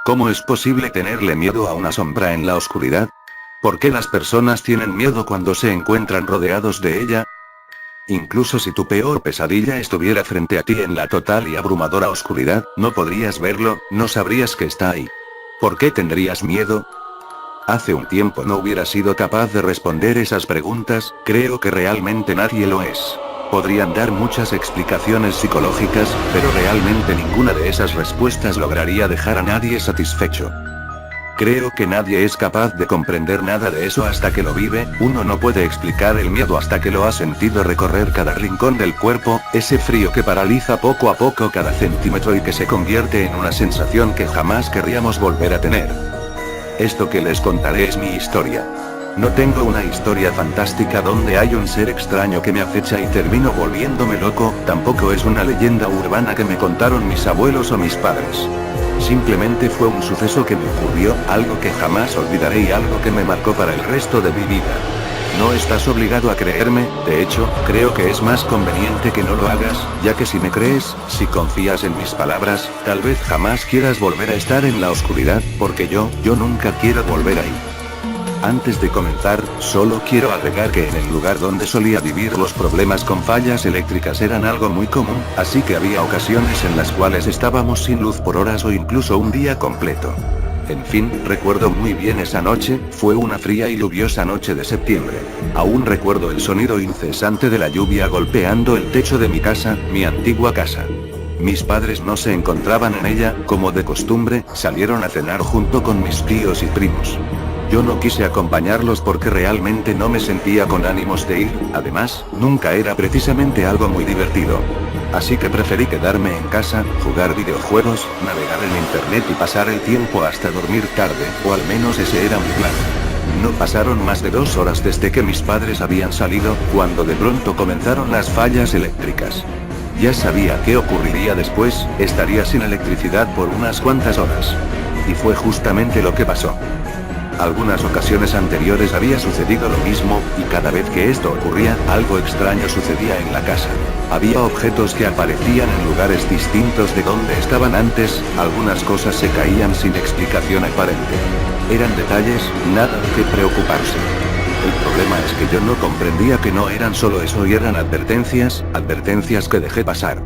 ¿Cómo es posible tenerle miedo a una sombra en la oscuridad? ¿Por qué las personas tienen miedo cuando se encuentran rodeados de ella? Incluso si tu peor pesadilla estuviera frente a ti en la total y abrumadora oscuridad, no podrías verlo, no sabrías que está ahí. ¿Por qué tendrías miedo? Hace un tiempo no hubiera sido capaz de responder esas preguntas, creo que realmente nadie lo es. Podrían dar muchas explicaciones psicológicas, pero realmente ninguna de esas respuestas lograría dejar a nadie satisfecho. Creo que nadie es capaz de comprender nada de eso hasta que lo vive, uno no puede explicar el miedo hasta que lo ha sentido recorrer cada rincón del cuerpo, ese frío que paraliza poco a poco cada centímetro y que se convierte en una sensación que jamás querríamos volver a tener. Esto que les contaré es mi historia. No tengo una historia fantástica donde hay un ser extraño que me acecha y termino volviéndome loco, tampoco es una leyenda urbana que me contaron mis abuelos o mis padres. Simplemente fue un suceso que me ocurrió, algo que jamás olvidaré y algo que me marcó para el resto de mi vida. No estás obligado a creerme, de hecho, creo que es más conveniente que no lo hagas, ya que si me crees, si confías en mis palabras, tal vez jamás quieras volver a estar en la oscuridad, porque yo nunca quiero volver ahí. Antes de comenzar, solo quiero agregar que en el lugar donde solía vivir los problemas con fallas eléctricas eran algo muy común, así que había ocasiones en las cuales estábamos sin luz por horas o incluso un día completo. En fin, recuerdo muy bien esa noche, fue una fría y lluviosa noche de septiembre. Aún recuerdo el sonido incesante de la lluvia golpeando el techo de mi casa, mi antigua casa. Mis padres no se encontraban en ella, como de costumbre, salieron a cenar junto con mis tíos y primos. Yo no quise acompañarlos porque realmente no me sentía con ánimos de ir, además, nunca era precisamente algo muy divertido. Así que preferí quedarme en casa, jugar videojuegos, navegar en internet y pasar el tiempo hasta dormir tarde, o al menos ese era mi plan. No pasaron más de 2 horas desde que mis padres habían salido, cuando de pronto comenzaron las fallas eléctricas. Ya sabía qué ocurriría después, estaría sin electricidad por unas cuantas horas. Y fue justamente lo que pasó. Algunas ocasiones anteriores había sucedido lo mismo, y cada vez que esto ocurría, algo extraño sucedía en la casa. Había objetos que aparecían en lugares distintos de donde estaban antes, algunas cosas se caían sin explicación aparente. Eran detalles, nada de qué preocuparse. El problema es que yo no comprendía que no eran solo eso y eran advertencias que dejé pasar.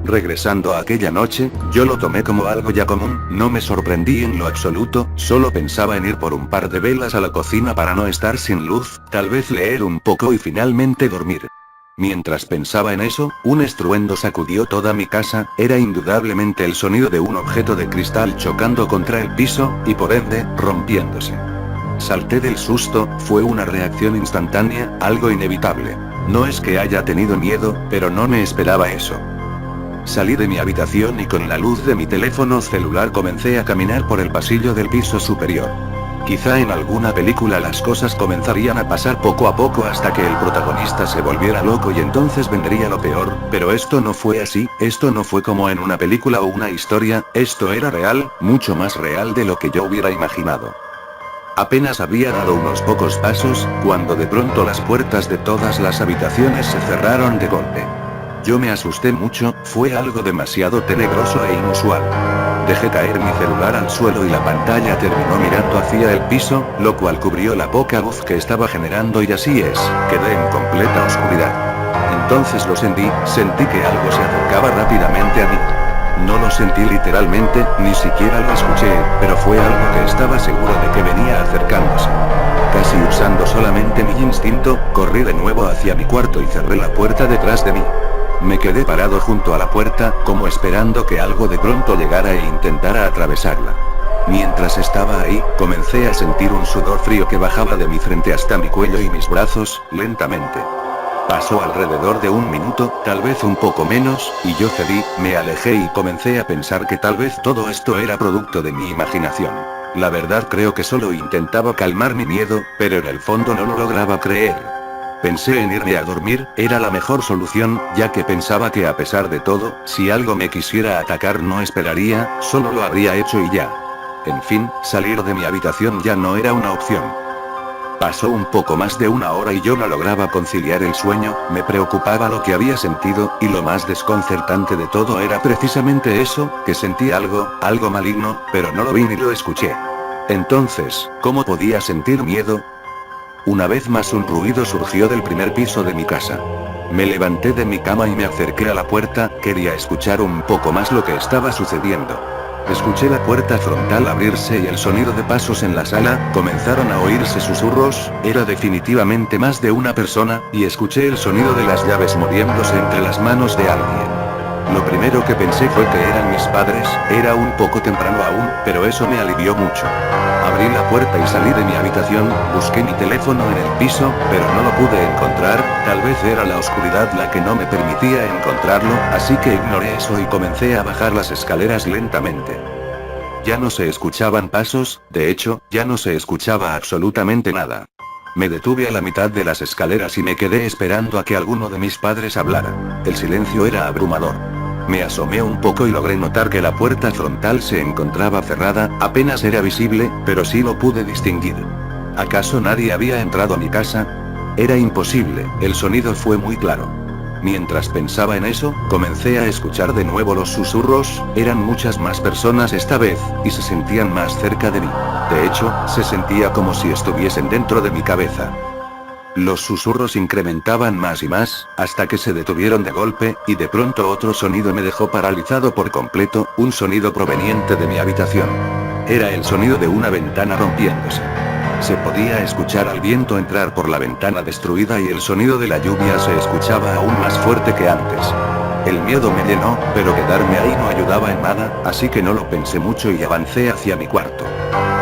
Regresando a aquella noche, yo lo tomé como algo ya común, no me sorprendí en lo absoluto, solo pensaba en ir por un par de velas a la cocina para no estar sin luz, tal vez leer un poco y finalmente dormir. Mientras pensaba en eso, un estruendo sacudió toda mi casa, era indudablemente el sonido de un objeto de cristal chocando contra el piso, y por ende, rompiéndose. Salté del susto, fue una reacción instantánea, algo inevitable. No es que haya tenido miedo, pero no me esperaba eso. Salí de mi habitación y con la luz de mi teléfono celular comencé a caminar por el pasillo del piso superior. Quizá en alguna película las cosas comenzarían a pasar poco a poco hasta que el protagonista se volviera loco y entonces vendría lo peor, pero esto no fue así, esto no fue como en una película o una historia, esto era real, mucho más real de lo que yo hubiera imaginado. Apenas había dado unos pocos pasos, cuando de pronto las puertas de todas las habitaciones se cerraron de golpe. Yo me asusté mucho, fue algo demasiado tenebroso e inusual. Dejé caer mi celular al suelo y la pantalla terminó mirando hacia el piso, lo cual cubrió la poca luz que estaba generando y así es, quedé en completa oscuridad. Entonces lo sentí que algo se acercaba rápidamente a mí. No lo sentí literalmente, ni siquiera lo escuché, pero fue algo que estaba seguro de que venía acercándose. Casi usando solamente mi instinto, corrí de nuevo hacia mi cuarto y cerré la puerta detrás de mí. Me quedé parado junto a la puerta, como esperando que algo de pronto llegara e intentara atravesarla. Mientras estaba ahí, comencé a sentir un sudor frío que bajaba de mi frente hasta mi cuello y mis brazos, lentamente. Pasó alrededor de 1 minuto, tal vez un poco menos, y yo cedí, me alejé y comencé a pensar que tal vez todo esto era producto de mi imaginación. La verdad creo que solo intentaba calmar mi miedo, pero en el fondo no lo lograba creer. Pensé en irme a dormir, era la mejor solución, ya que pensaba que a pesar de todo, si algo me quisiera atacar no esperaría, solo lo habría hecho y ya. En fin, salir de mi habitación ya no era una opción. Pasó un poco más de una hora y yo no lograba conciliar el sueño, me preocupaba lo que había sentido, y lo más desconcertante de todo era precisamente eso, que sentí algo maligno, pero no lo vi ni lo escuché. Entonces, ¿cómo podía sentir miedo? Una vez más un ruido surgió del primer piso de mi casa. Me levanté de mi cama y me acerqué a la puerta, quería escuchar un poco más lo que estaba sucediendo. Escuché la puerta frontal abrirse y el sonido de pasos en la sala, comenzaron a oírse susurros, era definitivamente más de una persona, y escuché el sonido de las llaves moviéndose entre las manos de alguien. Lo primero que pensé fue que eran mis padres, era un poco temprano aún, pero eso me alivió mucho. Abrí la puerta y salí de mi habitación, busqué mi teléfono en el piso, pero no lo pude encontrar, tal vez era la oscuridad la que no me permitía encontrarlo, así que ignoré eso y comencé a bajar las escaleras lentamente. Ya no se escuchaban pasos, de hecho, ya no se escuchaba absolutamente nada. Me detuve a la mitad de las escaleras y me quedé esperando a que alguno de mis padres hablara. El silencio era abrumador. Me asomé un poco y logré notar que la puerta frontal se encontraba cerrada, apenas era visible, pero sí lo pude distinguir. ¿Acaso nadie había entrado a mi casa? Era imposible, el sonido fue muy claro. Mientras pensaba en eso, comencé a escuchar de nuevo los susurros, eran muchas más personas esta vez, y se sentían más cerca de mí. De hecho, se sentía como si estuviesen dentro de mi cabeza. Los susurros incrementaban más y más, hasta que se detuvieron de golpe, y de pronto otro sonido me dejó paralizado por completo, un sonido proveniente de mi habitación. Era el sonido de una ventana rompiéndose. Se podía escuchar al viento entrar por la ventana destruida y el sonido de la lluvia se escuchaba aún más fuerte que antes. El miedo me llenó, pero quedarme ahí no ayudaba en nada, así que no lo pensé mucho y avancé hacia mi cuarto.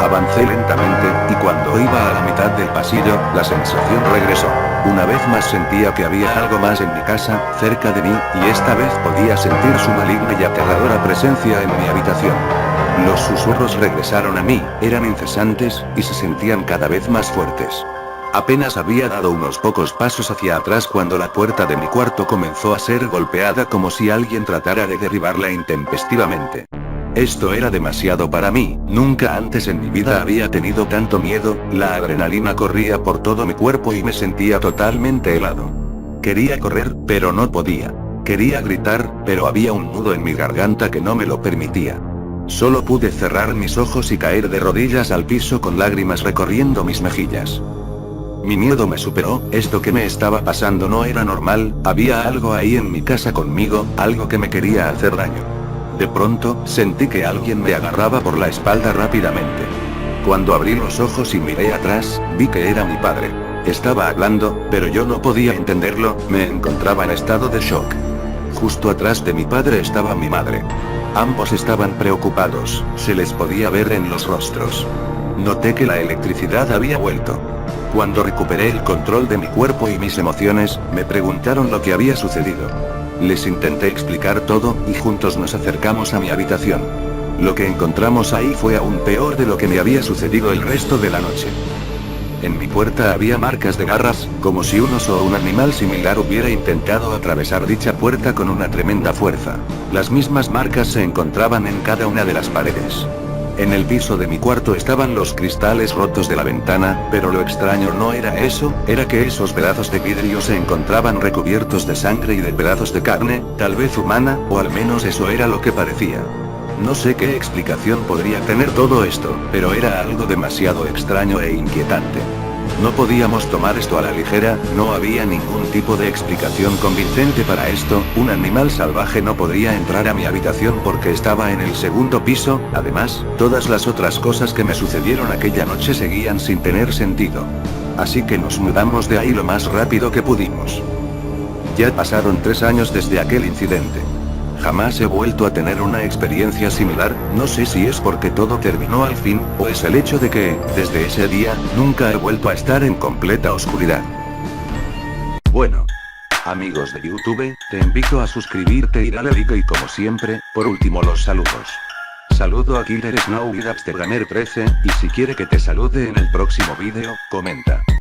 Avancé lentamente, y cuando iba a la mitad del pasillo, la sensación regresó. Una vez más sentía que había algo más en mi casa, cerca de mí, y esta vez podía sentir su maligna y aterradora presencia en mi habitación. Los susurros regresaron a mí, eran incesantes, y se sentían cada vez más fuertes. Apenas había dado unos pocos pasos hacia atrás cuando la puerta de mi cuarto comenzó a ser golpeada como si alguien tratara de derribarla intempestivamente. Esto era demasiado para mí, nunca antes en mi vida había tenido tanto miedo, la adrenalina corría por todo mi cuerpo y me sentía totalmente helado. Quería correr, pero no podía. Quería gritar, pero había un nudo en mi garganta que no me lo permitía. Solo pude cerrar mis ojos y caer de rodillas al piso con lágrimas recorriendo mis mejillas. Mi miedo me superó, esto que me estaba pasando no era normal, había algo ahí en mi casa conmigo, algo que me quería hacer daño. De pronto, sentí que alguien me agarraba por la espalda rápidamente. Cuando abrí los ojos y miré atrás, vi que era mi padre. Estaba hablando, pero yo no podía entenderlo, me encontraba en estado de shock. Justo atrás de mi padre estaba mi madre. Ambos estaban preocupados, se les podía ver en los rostros. Noté que la electricidad había vuelto. Cuando recuperé el control de mi cuerpo y mis emociones, me preguntaron lo que había sucedido. Les intenté explicar todo, y juntos nos acercamos a mi habitación. Lo que encontramos ahí fue aún peor de lo que me había sucedido el resto de la noche. En mi puerta había marcas de garras, como si un oso o un animal similar hubiera intentado atravesar dicha puerta con una tremenda fuerza. Las mismas marcas se encontraban en cada una de las paredes. En el piso de mi cuarto estaban los cristales rotos de la ventana, pero lo extraño no era eso, era que esos pedazos de vidrio se encontraban recubiertos de sangre y de pedazos de carne, tal vez humana, o al menos eso era lo que parecía. No sé qué explicación podría tener todo esto, pero era algo demasiado extraño e inquietante. No podíamos tomar esto a la ligera, no había ningún tipo de explicación convincente para esto, un animal salvaje no podría entrar a mi habitación porque estaba en el segundo piso, además, todas las otras cosas que me sucedieron aquella noche seguían sin tener sentido. Así que nos mudamos de ahí lo más rápido que pudimos. Ya pasaron 3 años desde aquel incidente. Jamás he vuelto a tener una experiencia similar, no sé si es porque todo terminó al fin, o es el hecho de que, desde ese día, nunca he vuelto a estar en completa oscuridad. Bueno, amigos de YouTube, te invito a suscribirte y darle like y como siempre, por último los saludos. Saludo a Killer Snow y Dapstergamer 13, y si quiere que te salude en el próximo vídeo, comenta.